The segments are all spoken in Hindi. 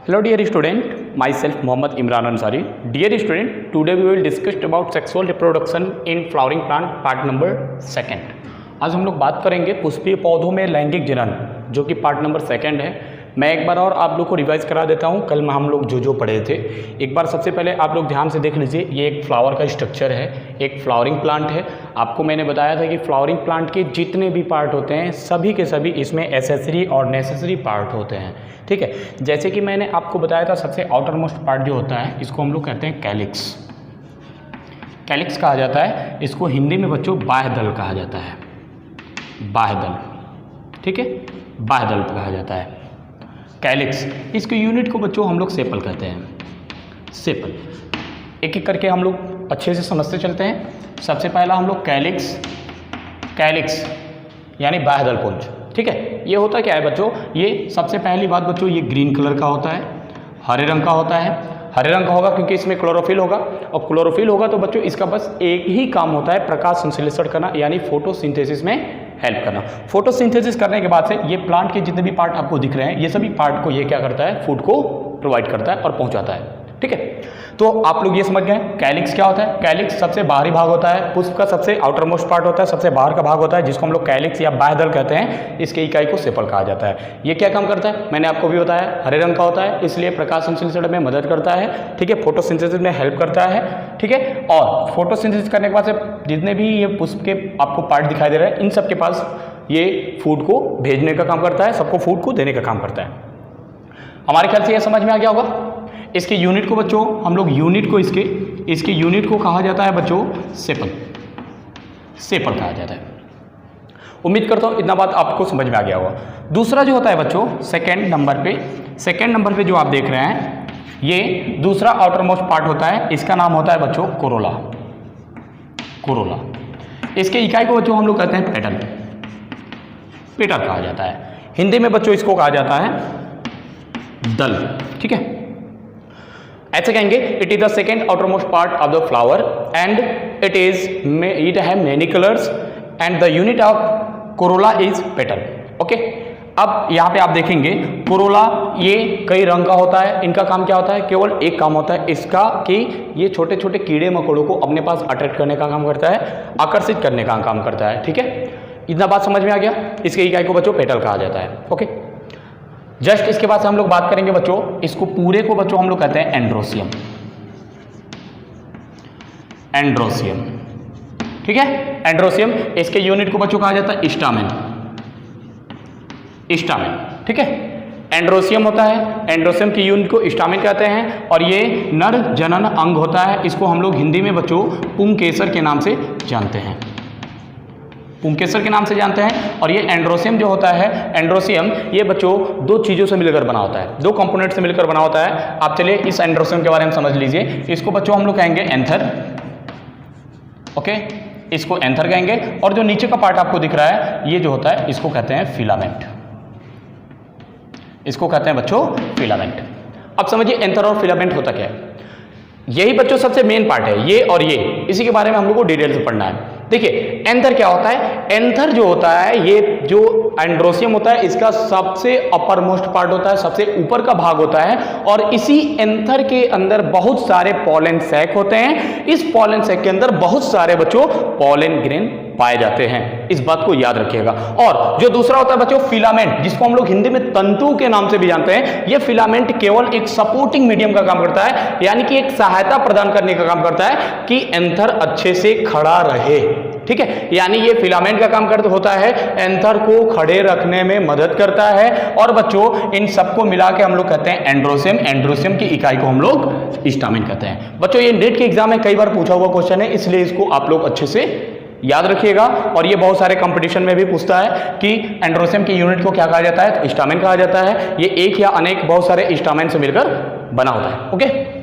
Hello dear student, myself Mohammad Imran Ansari. Dear student, today we will discuss about sexual reproduction in flowering plant part number 2. आज हम लोग बात करेंगे पुष्पीय पौधों में लैंगिक जनन, जो कि पार्ट नंबर 2 है। मैं एक बार और आप लोग को रिवाइज करा देता हूँ। कल में हम लोग जो पढ़े थे, एक बार सबसे पहले आप लोग ध्यान से देख लीजिए। ये एक फ्लावर का स्ट्रक्चर है, एक फ्लावरिंग प्लांट है। आपको मैंने बताया था कि फ्लावरिंग प्लांट के जितने भी पार्ट होते हैं सभी के सभी इसमें एसेसरी और नेसेसरी पार्ट होते हैं, ठीक है। जैसे कि मैंने आपको बताया था, सबसे आउटर मोस्ट पार्ट जो होता है इसको हम लोग कहते हैं कैलिक्स। कैलिक्स कहा जाता है, इसको हिंदी में बच्चों बाह्य दल कहा जाता है, बाह्य दल, ठीक है, बाह्य दल कहा जाता है कैलिक्स। इसके यूनिट को बच्चों हम लोग सेपल कहते हैं। सेपल एक एक करके हम लोग अच्छे से समझते चलते हैं। सबसे पहला हम लोग कैलिक्स, कैलिक्स यानी बाह्य दल पुंज, ठीक है। ये होता क्या है बच्चों, ये सबसे पहली बात बच्चों, ये ग्रीन कलर का होता है, हरे रंग का होता है। हरे रंग का होगा क्योंकि इसमें क्लोरोफिल होगा, और क्लोरोफिल होगा तो बच्चों इसका बस एक ही काम होता है, प्रकाश संश्लेषण करना, यानी फोटोसिंथेसिस में हेल्प करना। फोटोसिंथेसिस करने के बाद से ये प्लांट के जितने भी पार्ट आपको दिख रहे हैं, ये सभी पार्ट को ये क्या करता है, फूड को प्रोवाइड करता है और पहुंचाता है, ठीक है। तो आप लोग ये समझ गए कैलिक्स क्या होता है। कैलिक्स सबसे बाहरी भाग होता है, पुष्प का सबसे आउटर मोस्ट पार्ट होता है, सबसे बाहर का भाग होता है, जिसको हम लोग कैलिक्स या बाह्य दल कहते हैं। इसके इकाई को सेपल कहा जाता है। ये क्या काम करता है, मैंने आपको भी बताया, हरे रंग का होता है, इसलिए प्रकाश संश्लेषण में मदद करता है, ठीक है, फोटोसिंथेसिस में हेल्प करता है, ठीक है। और फोटोसिंथेसिस करने के बाद से जितने भी ये पुष्प के आपको पार्ट दिखाई दे रहे हैं, इन सब के पास ये फूड को भेजने का काम करता है, सबको फूड को देने का काम करता है। हमारे ख्याल से ये समझ में आ गया होगा। इसके यूनिट को बच्चों हम लोग यूनिट को इसके यूनिट को कहा जाता है बच्चों सेपल, सेपल कहा जाता है। उम्मीद करता हूं इतना बात आपको समझ में आ गया होगा। दूसरा जो होता है बच्चों सेकंड नंबर पे जो आप देख रहे हैं, ये दूसरा आउटर मोस्ट पार्ट होता है, इसका नाम होता है बच्चों कोरोला। कोरोला इसके इकाई को बच्चों हम लोग कहते हैं पेटल, पेटल कहा जाता है। हिंदी में बच्चों इसको कहा जाता है दल, ठीक है। ऐसे कहेंगे, it is the second outer most part of the flower and it have many colours and the unit of Corolla is petal, okay. अब यहाँ पे आप देखेंगे कोरोला ये कई रंग का होता है। इनका काम क्या होता है, केवल एक काम होता है इसका कि ये छोटे छोटे कीड़े मकोड़ों को अपने पास अट्रैक्ट करने का काम करता है, आकर्षित करने का काम करता है, ठीक है। इतना बात समझ में आ गया। इसके इकाई को बच्चों पेटल कहा जाता है, ओके। जस्ट इसके बाद से हम लोग बात करेंगे बच्चों, इसको पूरे को बच्चों हम लोग कहते हैं एंड्रोसियम, एंड्रोसियम, ठीक है। एंड्रोसियम इसके यूनिट को बच्चों कहा जाता है स्टामेन, स्टामेन, ठीक है। एंड्रोसियम होता है, एंड्रोसियम की यूनिट को स्टामेन कहते हैं, और ये नर जनन अंग होता है। इसको हम लोग हिंदी में बच्चों पुंकेसर के नाम से जानते हैं, पुंकेसर के नाम से जानते हैं। और ये एंड्रोसियम जो होता है, एंड्रोसियम ये बच्चों दो चीज़ों से मिलकर बना होता है, दो कंपोनेंट से मिलकर बना होता है। आप चलिए इस एंड्रोसियम के बारे में समझ लीजिए। इसको बच्चों हम लोग कहेंगे एंथर, ओके, इसको एंथर कहेंगे। और जो नीचे का पार्ट आपको दिख रहा है, ये जो होता है इसको कहते हैं फिलामेंट, इसको कहते हैं बच्चों फिलामेंट। अब समझिए एंथर और फिलामेंट होता क्या है। यही बच्चों सबसे मेन पार्ट है, ये और ये, इसी के बारे में हम लोग को डिटेल से पढ़ना है। देखिए एंथर क्या होता है, एंथर जो होता है, ये जो एंड्रोसियम होता है इसका सबसे अपर मोस्ट पार्ट होता है, सबसे ऊपर का भाग होता है। और इसी एंथर के अंदर बहुत सारे पॉलन सैक होते हैं। इस पॉलन सैक के अंदर बहुत सारे बच्चों पॉलन ग्रेन पाए जाते हैं, इस बात को याद रखिएगा। और जो दूसरा होता है बच्चों फिलामेंट, जिसको हम लोग हिंदी में तंतु के नाम से भी जानते हैं, ये फिलामेंट केवल एक सपोर्टिंग मीडियम का काम करता है, यानी कि एक सहायता प्रदान करने का काम करता है कि एंथर अच्छे से खड़ा रहे, ठीक है। यानी ये फिलामेंट का काम होता है, एंथर को खड़े रखने में मदद करता है। और बच्चों इन सबको मिला के हम लोग कहते हैं एंड्रोसियम। एंड्रोसियम की इकाई को हम लोग स्टामेन कहते हैं। बच्चों ये नीट के एग्जाम में कई बार पूछा हुआ क्वेश्चन है, इसलिए इसको आप लोग अच्छे से याद रखिएगा। और ये बहुत सारे कंपटीशन में भी पूछता है कि एंड्रोसियम की यूनिट को क्या कहा जाता है, तो स्टामेन कहा जाता है। ये एक या अनेक बहुत सारे स्टामेन से मिलकर बना होता है, ओके।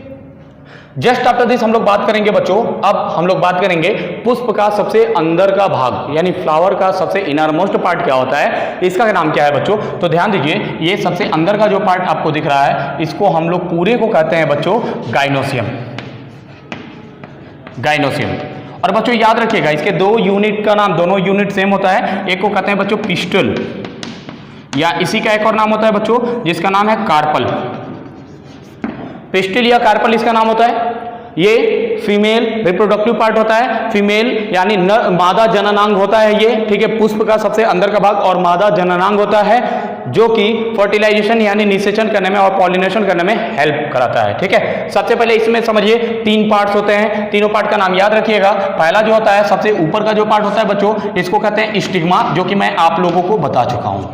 जस्ट आफ्टर दिस हम लोग बात करेंगे बच्चों, अब हम लोग बात करेंगे पुष्प का सबसे अंदर का भाग, यानी फ्लावर का सबसे इनर मोस्ट पार्ट क्या होता है, इसका नाम क्या है बच्चों। तो ध्यान दीजिए, ये सबसे अंदर का जो पार्ट आपको दिख रहा है, इसको हम लोग पूरे को कहते हैं बच्चों गाइनोसियम, गाइनोसियम। और बच्चों याद रखिएगा, इसके दो यूनिट का नाम, दोनों यूनिट सेम होता है। एक को कहते हैं बच्चों पिस्टल, या इसी का एक और नाम होता है बच्चों जिसका नाम है कार्पल, पिस्टिल या कार्पल इसका नाम होता है। ये फीमेल रिप्रोडक्टिव पार्ट होता है, फीमेल यानी मादा जननांग होता है ये, ठीक है, पुष्प का सबसे अंदर का भाग, और मादा जननांग होता है जो कि फर्टिलाइजेशन यानी निषेचन करने में और पॉलिनेशन करने में हेल्प कराता है, ठीक है। सबसे पहले इसमें समझिए 3 पार्ट्स होते हैं, तीनों पार्ट का नाम याद रखिएगा। पहला जो होता है सबसे ऊपर का जो पार्ट होता है बच्चों, इसको कहते हैं स्टिग्मा, जो कि मैं आप लोगों को बता चुका हूं।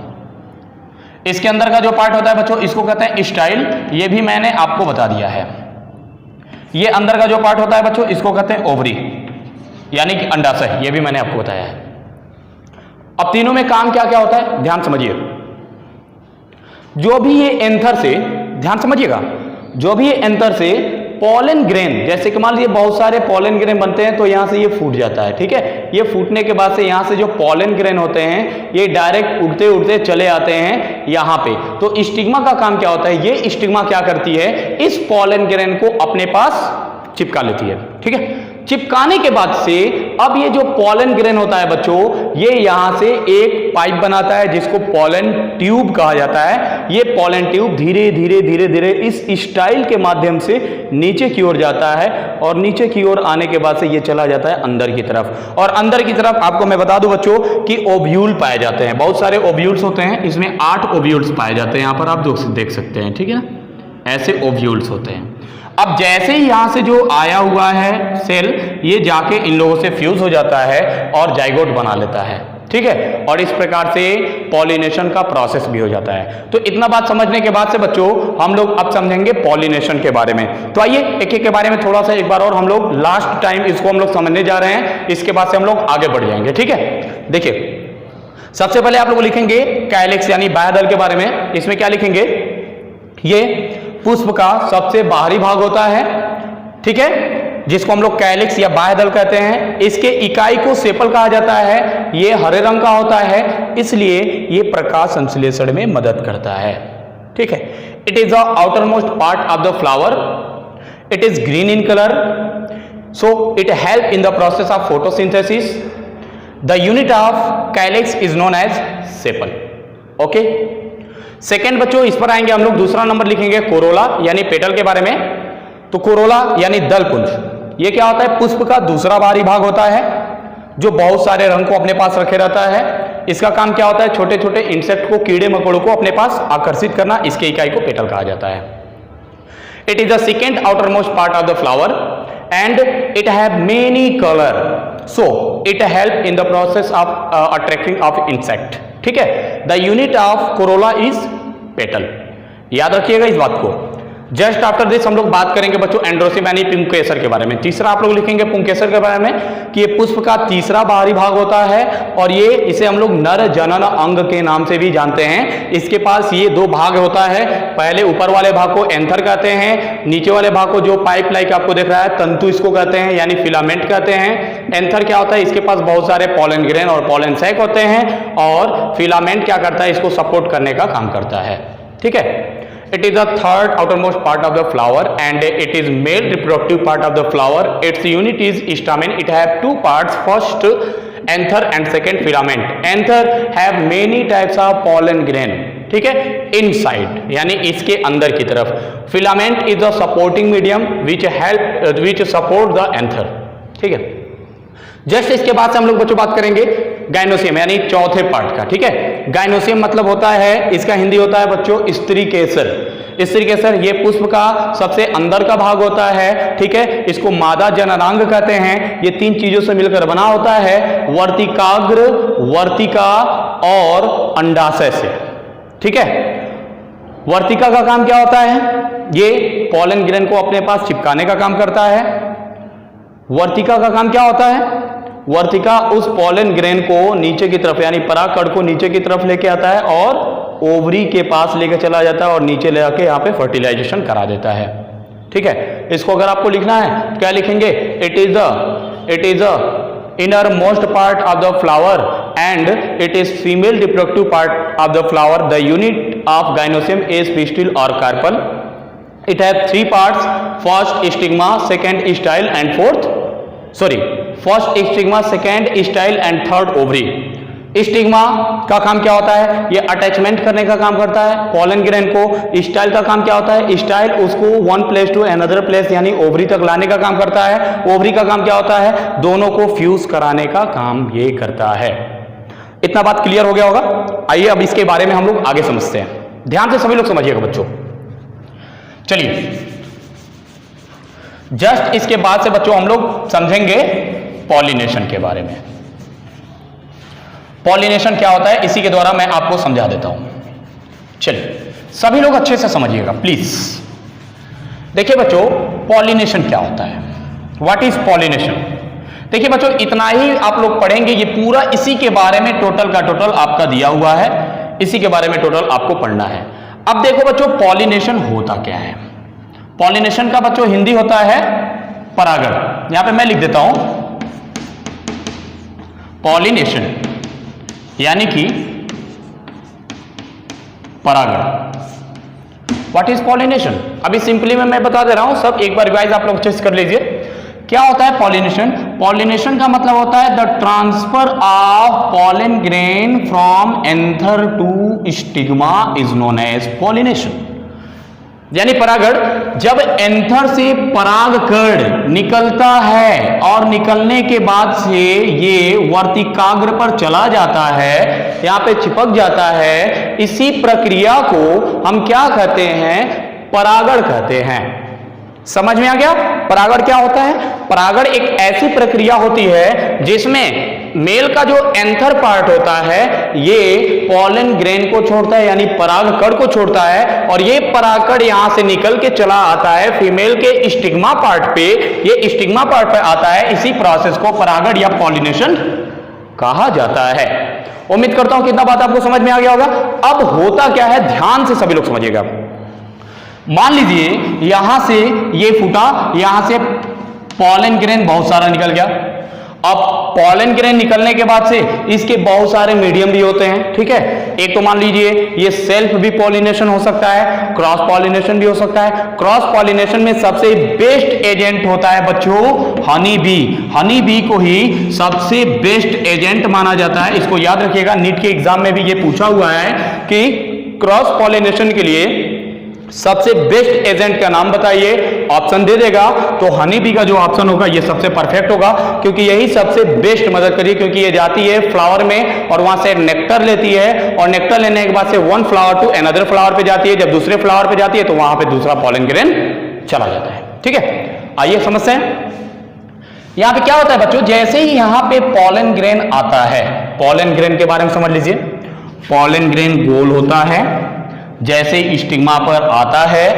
इसके अंदर का जो पार्ट होता है बच्चों, इसको कहते हैं स्टाइल, ये भी मैंने आपको बता दिया है। ये अंदर का जो पार्ट होता है बच्चों, इसको कहते हैं ओवरी यानी कि अंडाशय, ये भी मैंने आपको बताया है। अब तीनों में काम क्या क्या होता है ध्यान समझिए। जो भी ये एंथर से, ध्यान समझिएगा, जो भी ये एंथर से पॉलन ग्रेन, जैसे कि मान लीजिए बहुत सारे पॉलन ग्रेन बनते हैं तो यहां से ये फूट जाता है, ठीक है। ये फूटने के बाद से यहां से जो पॉलन ग्रेन होते हैं ये डायरेक्ट उड़ते उड़ते चले आते हैं यहां पे। तो स्टिग्मा का काम क्या होता है, ये स्टिग्मा क्या करती है, इस पॉलन ग्रेन को अपने पास चिपका लेती है, ठीक है। चिपकाने के बाद से अब ये जो पॉलन ग्रेन होता है बच्चों, ये यहां से एक पाइप बनाता है जिसको पॉलन ट्यूब कहा जाता है। ये पॉलन ट्यूब धीरे धीरे धीरे धीरे इस स्टाइल के माध्यम से नीचे की ओर जाता है, और नीचे की ओर आने के बाद से ये चला जाता है अंदर की तरफ। और अंदर की तरफ आपको मैं बता दूं बच्चों कि ओव्यूल पाए जाते हैं, बहुत सारे ओव्यूल्स होते हैं, इसमें 8 ओव्यूल्स पाए जाते हैं, यहां पर आप देख सकते हैं, ठीक है ना, ऐसे ओव्यूल्स होते हैं। अब जैसे ही यहां से जो आया हुआ है सेल, ये जाके इन लोगों से फ्यूज हो जाता है और जाइगोट बना लेता है, ठीक है। और इस प्रकार से पॉलिनेशन का प्रोसेस भी हो जाता है। तो इतना बात समझने के बाद से बच्चों हम लोग अब समझेंगे पॉलिनेशन के बारे में। तो आइए एक एक के बारे में थोड़ा सा एक बार और हम लोग लास्ट टाइम इसको हम लोग समझने जा रहे हैं, इसके बाद से हम लोग आगे बढ़ जाएंगे, ठीक है। देखिए सबसे पहले आप लोग लिखेंगे कैलिक्स यानी बाह्यदल के बारे में। इसमें क्या लिखेंगे, ये पुष्प का सबसे बाहरी भाग होता है, ठीक है, जिसको हम लोग कैलिक्स या बाह्यदल कहते हैं। इसके इकाई को सेपल कहा जाता है, ये हरे रंग का होता है, इसलिए ये प्रकाश संश्लेषण में मदद करता है, ठीक है। It is the outermost part of the flower, it is green in colour, so it help in the process of photosynthesis. The unit of calyx is known as sepal, okay. Second बच्चों इस पर आएंगे हम लोग, दूसरा नंबर लिखेंगे कोरोला यानी पेटल के बारे में। तो कोरोला यानी दलपुंज, ये क्या होता है, पुष्प का दूसरा बाहरी भाग होता है जो बहुत सारे रंग को अपने पास रखे रहता है। इसका काम क्या होता है, छोटे छोटे इंसेक्ट को, कीड़े मकोड़ों को अपने पास आकर्षित करना, इसके इकाई को पेटल कहा जाता है। It is the second outer most part of the flower and it have many colour, so it help in the process of attracting of insect, ठीक है। The unit of Corolla is petal, याद रखिएगा इस बात को। जस्ट आफ्टर दिस हम लोग बात करेंगे बच्चों एंड्रोसियम यानी पुंकेसर के बारे में। तीसरा आप लोग लिखेंगे पुंकेसर के बारे में कि ये पुष्प का तीसरा बाहरी भाग होता है, और ये इसे हम लोग नर जनन अंग के नाम से भी जानते हैं। इसके पास ये 2 भाग होता है, पहले ऊपर वाले भाग को एंथर कहते हैं, नीचे वाले भाग को जो पाइप लाइक आपको दिख रहा है तंतु इसको कहते हैं यानी फिलामेंट कहते हैं। एंथर क्या होता है, इसके पास बहुत सारे पॉलन ग्रेन और पॉलन सैक होते हैं, और फिलामेंट क्या करता है, इसको सपोर्ट करने का काम करता है, ठीक है। It is the third outermost part of the flower and it is male reproductive part of the flower. Its unit is stamen. It have 2 parts. First anther and second filament. Anther have many types of pollen grain. ठीक है, इनसाइड यानी इसके अंदर की तरफ। Filament is the supporting medium which support the anther, ठीक है। जस्ट इसके बाद से हम लोग बच्चों बात करेंगे गाइनोसियम यानी चौथे पार्ट का, ठीक है। गाइनोसियम मतलब होता है, इसका हिंदी होता है बच्चों स्त्री केसर। स्त्री केसर ये पुष्प का सबसे अंदर का भाग होता है, ठीक है। इसको मादा जननांग कहते हैं। ये 3 चीजों से मिलकर बना होता है, वर्तिकाग्र, वर्तिका और अंडाशय से, ठीक है। वर्तिका का काम क्या होता है, ये पॉलन ग्रेन को अपने पास चिपकाने का काम करता है। वर्तिका का काम क्या होता है, वर्तिका उस पॉलन ग्रेन को नीचे की तरफ यानी परागकण को नीचे की तरफ लेके आता है और ओवरी के पास लेके चला जाता है और नीचे ले आके यहाँ पे फर्टिलाइजेशन करा देता है, ठीक है। इसको अगर आपको लिखना है तो क्या लिखेंगे, it is the inner most part of the flower and it is female reproductive part of the flower. The unit of gynoecium is pistil और carpel. It have 3 parts, first stigma, second style and fourth, sorry, first stigma, second style and third ovary. Stigma का काम क्या होता है? ये अटैचमेंट करने का काम करता है पॉलन ग्रेन को। स्टाइल का काम क्या होता है? स्टाइल उसको one place to another place यानी ओवरी तक लाने का काम करता है। ओवरी का काम क्या होता है? दोनों को फ्यूज कराने का काम ये करता है। इतना बात क्लियर हो गया होगा। आइए अब इसके बारे में हम लोग आगे समझते हैं। ध्यान से सभी लोग समझिएगा बच्चों। चलिए जस्ट इसके बाद से बच्चों हम लोग समझेंगे पॉलिनेशन के बारे में। पॉलिनेशन क्या होता है इसी के द्वारा मैं आपको समझा देता हूं। चलिए सभी लोग अच्छे से समझिएगा प्लीज। देखिए बच्चों पॉलिनेशन क्या होता है? What is pollination? देखिए बच्चों इतना ही आप लोग पढ़ेंगे, ये पूरा इसी के बारे में टोटल का टोटल आपका दिया हुआ है, इसी के बारे में टोटल आपको पढ़ना है। अब देखो बच्चों पॉलिनेशन होता क्या है? पॉलिनेशन का बच्चों हिंदी होता है परागण। यहां पे मैं लिख देता हूं पॉलिनेशन यानी कि परागण। What is pollination? अभी सिंपली में मैं बता दे रहा हूं, सब एक बार रिवाइज आप लोग अच्छे से कर लीजिए। क्या होता है पॉलिनेशन? पॉलिनेशन का मतलब होता है the transfer of pollen grain from anther to stigma is known as pollination. यानी परागण, जब एंथर से परागकण निकलता है और निकलने के बाद से ये वर्तिकाग्र पर चला जाता है, यहां पे चिपक जाता है, इसी प्रक्रिया को हम क्या कहते हैं? परागण कहते हैं। समझ में आ गया? परागण क्या होता है? परागण एक ऐसी प्रक्रिया होती है जिसमें मेल का जो एंथर पार्ट होता है ये पॉलन ग्रेन को छोड़ता है यानी परागकण को छोड़ता है, और ये परागकण यहां से निकल के चला आता है फीमेल के स्टिग्मा पार्ट पे। ये स्टिग्मा पार्ट पे आता है। इसी प्रोसेस को परागण या पॉलिनेशन कहा जाता है। उम्मीद करता हूं कितना बात आपको समझ में आ गया होगा। अब होता क्या है ध्यान से सभी लोग समझिएगा। मान लीजिए यहां से ये फूटा, यहां से पॉलन ग्रेन बहुत सारा निकल गया। अब पॉलन ग्रेन निकलने के बाद से इसके बहुत सारे मीडियम भी होते हैं, ठीक है। एक तो मान लीजिए ये सेल्फ भी पॉलिनेशन हो सकता है, क्रॉस पॉलिनेशन भी हो सकता है। क्रॉस पॉलिनेशन में सबसे बेस्ट एजेंट होता है बच्चों हनी बी। हनी बी को ही सबसे बेस्ट एजेंट माना जाता है। इसको याद रखिएगा, नीट के एग्जाम में भी ये पूछा हुआ है कि क्रॉस पॉलिनेशन के लिए सबसे बेस्ट एजेंट का नाम बताइए। ऑप्शन दे देगा तो हनी बी का जो ऑप्शन होगा ये सबसे परफेक्ट होगा, क्योंकि यही सबसे बेस्ट मदद करिए, क्योंकि ये जाती है फ्लावर में और वहां से नेक्टर लेती है, और नेक्टर लेने के बाद से one flower to another flower पे जाती है। जब दूसरे फ्लावर पे जाती है तो वहां पे दूसरा पॉलन ग्रेन चला जाता है, ठीक है। आइए समझते हैं यहां पे क्या होता है बच्चों। जैसे ही यहां पे पॉलन ग्रेन आता है, पॉलन ग्रेन के बारे में समझ लीजिए। पॉलन ग्रेन गोल होता है, जैसे स्टिग्मा पर आता है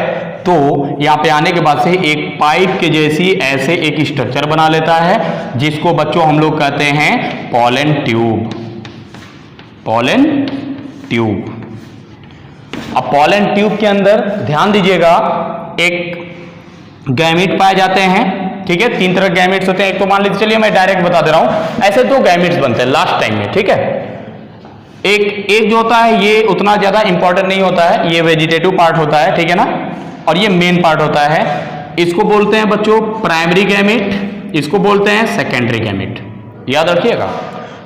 तो यहां पे आने के बाद से एक पाइप के जैसी ऐसे एक स्ट्रक्चर बना लेता है, जिसको बच्चों हम लोग कहते हैं पॉलन ट्यूब। Pollen tube. अब पॉलन ट्यूब के अंदर ध्यान दीजिएगा एक गैमीट पाए जाते हैं, ठीक है। 3 तरह के गैमीट्स होते हैं। एक तो मान लीजिए, चलिए मैं डायरेक्ट बता दे रहा हूं, ऐसे 2 गैमीट्स बनते हैं लास्ट टाइम में, ठीक है। एक जो होता है ये उतना ज्यादा इंपॉर्टेंट नहीं होता है, ये वेजिटेटिव पार्ट होता है, ठीक है ना, और ये मेन पार्ट होता है। इसको बोलते हैं बच्चों प्राइमरी गैमेट, इसको बोलते हैं सेकेंडरी गैमेट। याद रखिएगा,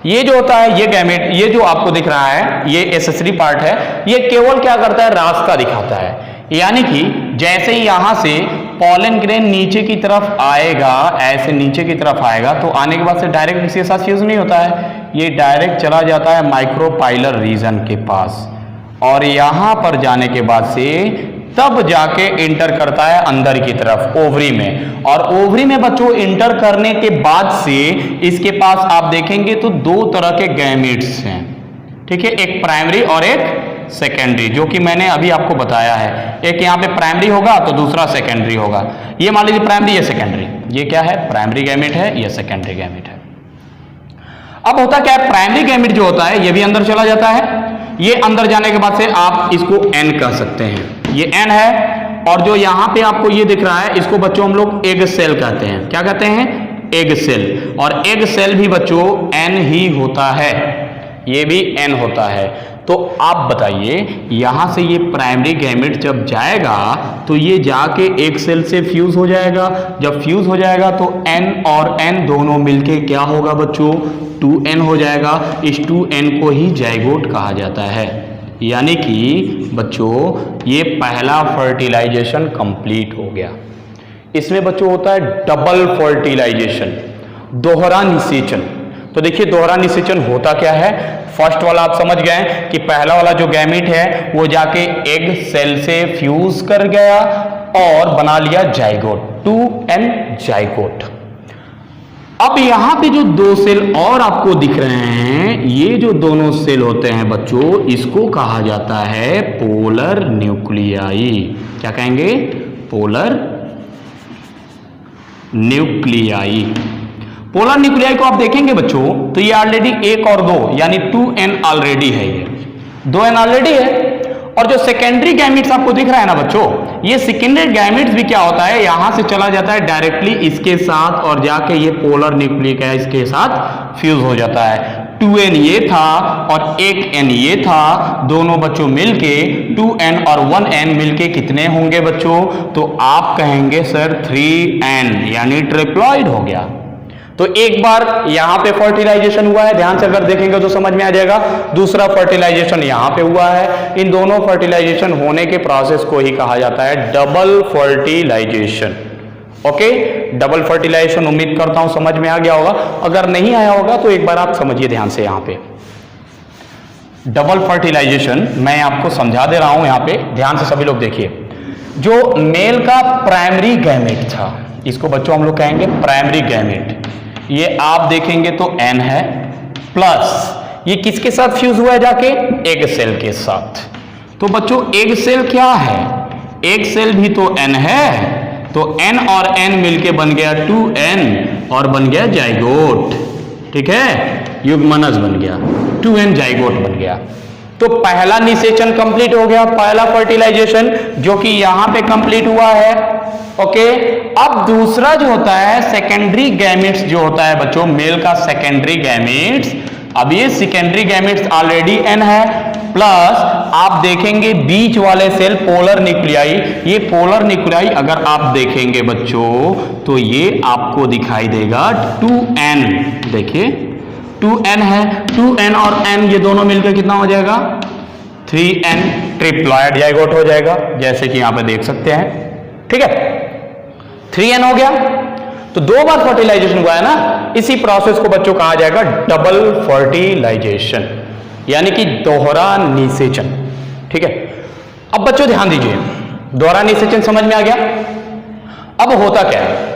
ये जो होता है ये गैमेट, ये जो आपको दिख रहा है ये एसेसरी पार्ट है, ये केवल क्या करता है? रास्ता दिखाता है। यानी कि जैसे ही यहां से पॉलन ग्रेन नीचे की तरफ आएगा, ऐसे नीचे की तरफ आएगा, तो आने के बाद से डायरेक्ट इसके साथ फ्यूज नहीं होता है, ये डायरेक्ट चला जाता है माइक्रोपाइलर रीजन के पास, और यहां पर जाने के बाद से तब जाके इंटर करता है अंदर की तरफ ओवरी में। और ओवरी में बच्चों इंटर करने के बाद से इसके पास आप देखेंगे तो 2 तरह के गैमीट्स हैं, ठीक है। एक प्राइमरी और एक सेकेंडरी, जो कि मैंने अभी आपको बताया है। एक यहाँ पे प्राइमरी होगा तो दूसरा सेकेंडरी होगा। ये मान लीजिए प्राइमरी, ये सेकेंडरी। ये क्या है? प्राइमरी गैमेट है, ये सेकेंडरी गैमेट है। अब होता क्या है, प्राइमरी गैमेट जो होता है ये भी अंदर चला जाता है। ये अंदर जाने के बाद से आप इसको एन कह सकते हैं, ये एन है। और जो यहां पे आपको ये दिख रहा है इसको बच्चों हम लोग एग सेल कहते हैं। क्या कहते हैं? Egg cell. और एग सेल भी बच्चों एन ही होता है, ये भी एन होता है। तो आप बताइए यहां से ये प्राइमरी गैमेट जब जाएगा तो ये जाके एक सेल से फ्यूज हो जाएगा। जब फ्यूज हो जाएगा तो एन और एन दोनों मिलके क्या होगा बच्चों? 2 2n हो जाएगा। इस 2n को ही जाइगोट कहा जाता है। यानी कि बच्चों ये पहला फर्टिलाइजेशन कंप्लीट हो गया। इसमें बच्चों होता है डबल फर्टिलाइजेशन, दोहरा निषेचन। तो देखिए दोहरा निषेचन होता क्या है। फर्स्ट वाला आप समझ गए कि पहला वाला जो गैमीट है वो जाके एग सेल से फ्यूज कर गया और बना लिया जाइगोट, 2n जाइगोट। अब यहां पे जो दो सेल और आपको दिख रहे हैं, ये जो दोनों सेल होते हैं बच्चों, इसको कहा जाता है पोलर न्यूक्लियाई। क्या कहेंगे? Polar nuclei. पोलर न्यूक्लियाई को आप देखेंगे बच्चों तो ये ऑलरेडी 1 और 2 यानी 2n ऑलरेडी है, ये 2n ऑलरेडी है। और जो सेकेंडरी गैमीट्स आपको दिख रहा है ना बच्चों, ये सेकेंडरी गैमीट्स भी क्या होता है, यहां से चला जाता है डायरेक्टली इसके साथ और जाके ये पोलर न्यूक्लिक इसके साथ फ्यूज हो जाता है। 2n ये था और 1n ये था, दोनों बच्चों मिलके 2n और 1n मिलके कितने होंगे बच्चों? तो आप कहेंगे सर 3n यानी ट्रिप्लॉइड हो गया। तो एक बार यहां पे फर्टिलाइजेशन हुआ है, ध्यान से अगर देखेंगे तो समझ में आ जाएगा। दूसरा फर्टिलाइजेशन यहां पे हुआ है। इन दोनों फर्टिलाइजेशन होने के प्रोसेस को ही कहा जाता है double fertilisation. Okay, double fertilisation उम्मीद करता हूं समझ में आ गया होगा। अगर नहीं आया होगा तो एक बार आप समझिए ध्यान से। यहां पे डबल फर्टिलाइजेशन मैं आपको समझा दे रहा हूं, यहां पे ध्यान से सभी लोग देखिए। जो मेल का प्राइमरी गैमेट था, इसको बच्चों हम लोग कहेंगे प्राइमरी गैमेट, ये आप देखेंगे तो n है, प्लस ये किसके साथ फ्यूज हुआ है जाके? एग सेल के साथ। तो बच्चों एग सेल क्या है? एग सेल भी तो n है, तो n और n मिलके बन गया 2n और बन गया जाइगोट। ठीक है, युग्मनज बन गया, 2n जाइगोट बन गया। तो पहला निषेचन कंप्लीट हो गया, पहला फर्टिलाइजेशन जो कि यहां पे कंप्लीट हुआ है। ओके, अब दूसरा जो होता है सेकेंडरी गैमेट्स जो होता है बच्चों, मेल का सेकेंडरी गैमेट्स। अब ये सेकेंडरी गैमेट्स ऑलरेडी n है, प्लस आप देखेंगे बीच वाले सेल पोलर न्यूक्लियाई। ये पोलर न्यूक्लियाई अगर आप देखेंगे बच्चों तो ये आपको दिखाई देगा 2n। देखिए 2n है, 2n और n ये दोनों मिलकर कितना हो जाएगा? 3n ट्रिप्लॉइड जाइगोट हो जाएगा, जैसे कि यहां पे देख सकते हैं। ठीक है, 3n हो गया। तो दो बार फर्टिलाइजेशन हुआ है ना, इसी प्रोसेस को बच्चों कहा जाएगा डबल फर्टिलाइजेशन, यानी कि दोहरा निषेचन। ठीक है, अब बच्चों ध्यान दीजिए, दोहरा निषेचन समझ में आ गया। अब होता क्या है,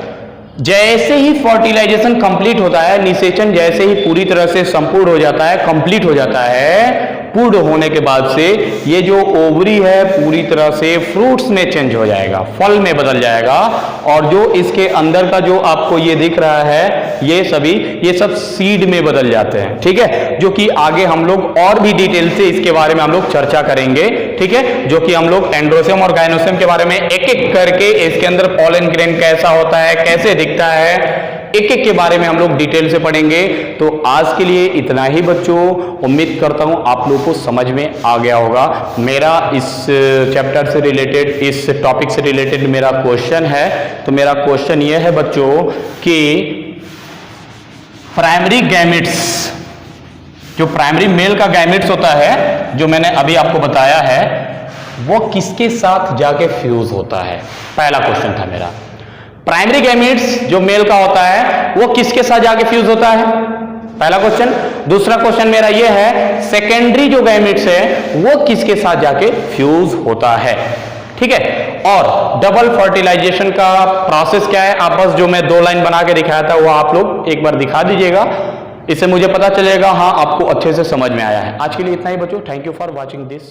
जैसे ही फर्टिलाइजेशन कंप्लीट होता है, निषेचन जैसे ही पूरी तरह से संपूर्ण हो जाता है, कंप्लीट हो जाता है, पूर्ण होने के बाद से ये जो ओवरी है पूरी तरह से फ्रूट्स में चेंज हो जाएगा, फल में बदल जाएगा। और जो इसके अंदर का जो आपको ये दिख रहा है, ये सब सीड में बदल जाते हैं। ठीक है, जो कि आगे हम लोग और भी डिटेल से इसके बारे में हम लोग चर्चा करेंगे। ठीक है, जो कि हम लोग एंड्रोसियम और गाइनोसियम के बारे में एक एक करके, इसके अंदर पॉलन ग्रेन कैसा होता है, कैसे दिखता है, एक एक के बारे में हम लोग डिटेल से पढ़ेंगे। तो आज के लिए इतना ही बच्चों, उम्मीद करता हूं आप लोगों को समझ में आ गया होगा। मेरा इस चैप्टर से रिलेटेड, इस टॉपिक से रिलेटेड मेरा क्वेश्चन है। तो मेरा क्वेश्चन ये है बच्चों कि प्राइमरी गैमेट्स, जो प्राइमरी मेल का गैमेट्स होता है, जो मैंने अभी आपको बताया है, वो किसके साथ जाके फ्यूज होता है? पहला क्वेश्चन था मेरा। प्राइमरी गैमेट्स जो मेल का होता है वो किसके साथ जाके फ्यूज होता है? पहला क्वेश्चन। दूसरा क्वेश्चन मेरा ये है, सेकेंडरी जो गैमेट्स है वो किसके साथ जाके फ्यूज होता है? ठीक है, और डबल फर्टिलाइजेशन का प्रोसेस क्या है? आप बस जो मैं 2 लाइन बना के दिखाया था वो आप लोग एक बार दिखा दीजिएगा, इससे मुझे पता चलेगा हाँ आपको अच्छे से समझ में आया है। आज के लिए इतना ही बच्चों, thank you for watching this.